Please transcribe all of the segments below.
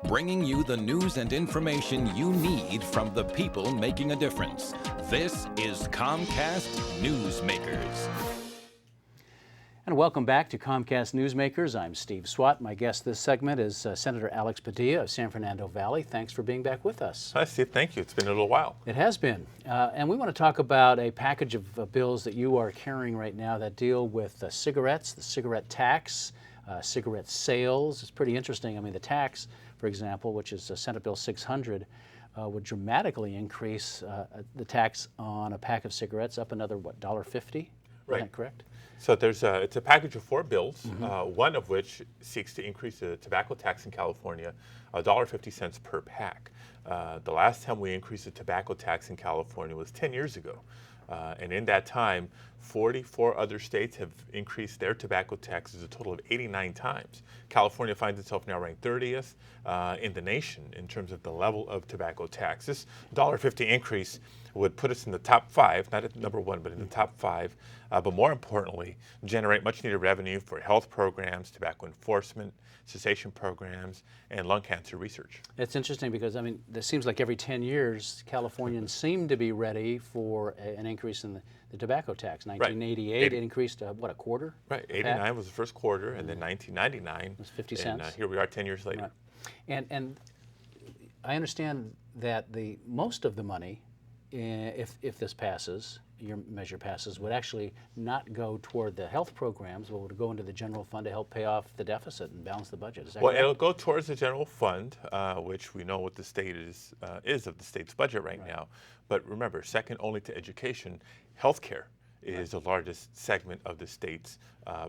Bringing you the news and information you need from the people making a difference. This is Comcast Newsmakers. And welcome back to Comcast Newsmakers. I'm Steve Swat. My guest this segment is Senator Alex Padilla of San Fernando Valley. Thanks for being back with us. Hi, Steve. Thank you. It's been a little while. It has been. And we want to talk about a package of bills that you are carrying right now that deal with cigarettes, the cigarette tax, cigarette sales. It's pretty interesting. I mean, the tax, for example, which is Senate Bill 600, would dramatically increase the tax on a pack of cigarettes up another, what, $1.50? Right. Is that correct? So it's a package of 4 bills, one of which seeks to increase the tobacco tax in California $1.50 per pack. The last time we increased the tobacco tax in California was 10 years ago. And in that time, 44 other states have increased their tobacco taxes a total of 89 times. California finds itself now ranked 30th in the nation in terms of the level of tobacco tax. This $1.50 increase would put us in the top 5, not at number 1, but in the top 5, but more importantly, generate much needed revenue for health programs, tobacco enforcement, cessation programs, and lung cancer research. It's interesting because, I mean, it seems like every 10 years, Californians seem to be ready for an increase in the tobacco tax. 1988, it increased, what, a quarter? Right, 89 was the first quarter, and then 1999 was 50 cents. And here we are 10 years later. Right. And I understand that most of the money, if this passes, your measure passes, would actually not go toward the health programs, but would go into the general fund to help pay off the deficit and balance the budget. Is that correct? It'll go towards the general fund, which we know what the state is of the state's budget right now. But remember, second only to education, healthcare is the largest segment of the state's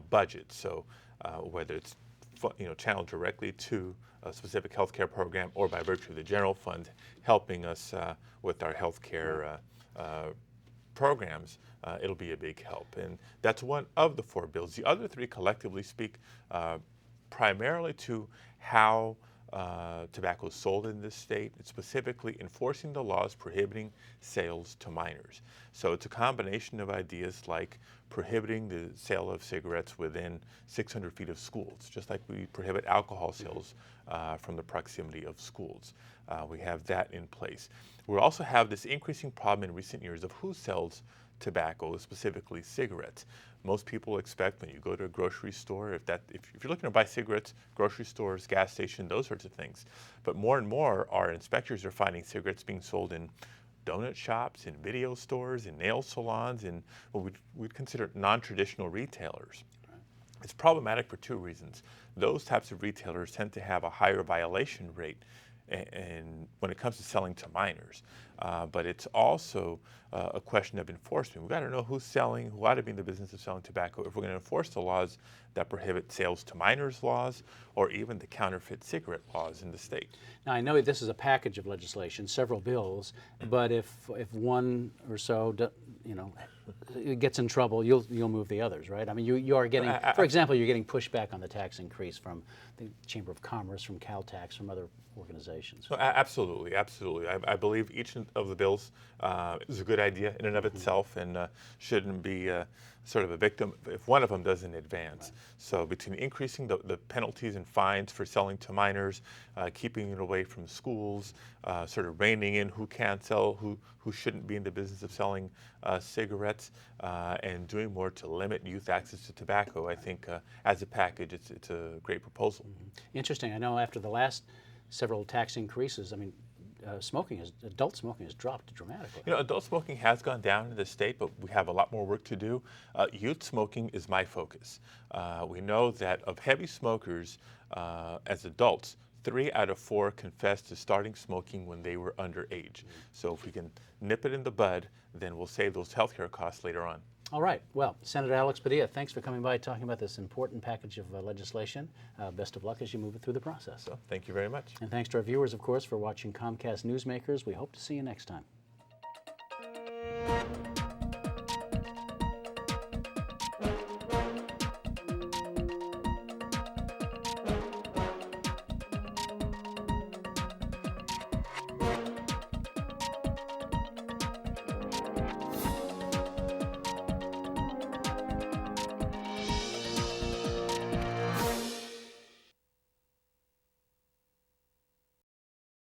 budget. So whether it's channeled directly to a specific healthcare program or by virtue of the general fund helping us with our healthcare programs, it'll be a big help. And that's one of the 4 bills. The other 3 collectively speak primarily to how tobacco is sold in this state, and specifically enforcing the laws prohibiting sales to minors. So it's a combination of ideas like prohibiting the sale of cigarettes within 600 feet of schools, just like we prohibit alcohol sales from the proximity of schools. We have that in place. We also have this increasing problem in recent years of who sells tobacco, specifically cigarettes. Most people expect when you go to a grocery store, if you're looking to buy cigarettes, grocery stores, gas station, those sorts of things. But more and more, our inspectors are finding cigarettes being sold in donut shops, in video stores, in nail salons, in what we'd consider non-traditional retailers. It's problematic for 2 reasons. Those types of retailers tend to have a higher violation rate and when it comes to selling to minors. But it's also a question of enforcement. We've got to know who's selling, who ought to be in the business of selling tobacco if we're going to enforce the laws that prohibit sales to minors laws or even the counterfeit cigarette laws in the state. Now, I know this is a package of legislation, several bills, but if one or so, it gets in trouble, you'll move the others, right? I mean, you are getting, for example, you're getting pushback on the tax increase from the Chamber of Commerce, from Caltax, from other organizations. Absolutely, absolutely. I believe each of the bills is a good idea in and of itself and shouldn't be sort of a victim if one of them doesn't advance. Right. So between increasing the penalties and fines for selling to minors, keeping it away from schools, sort of reining in who can sell, who shouldn't be in the business of selling cigarettes, and doing more to limit youth access to tobacco, I think as a package it's a great proposal. Interesting. I know after the last several tax increases, I mean, adult smoking has dropped dramatically. Adult smoking has gone down in the state, but we have a lot more work to do. Youth smoking is my focus. We know that of heavy smokers as adults, 3 out of 4 confessed to starting smoking when they were underage. So if we can nip it in the bud, then we'll save those healthcare costs later on. All right. Well, Senator Alex Padilla, thanks for coming by talking about this important package of legislation. Best of luck as you move it through the process. So, thank you very much. And thanks to our viewers, of course, for watching Comcast Newsmakers. We hope to see you next time.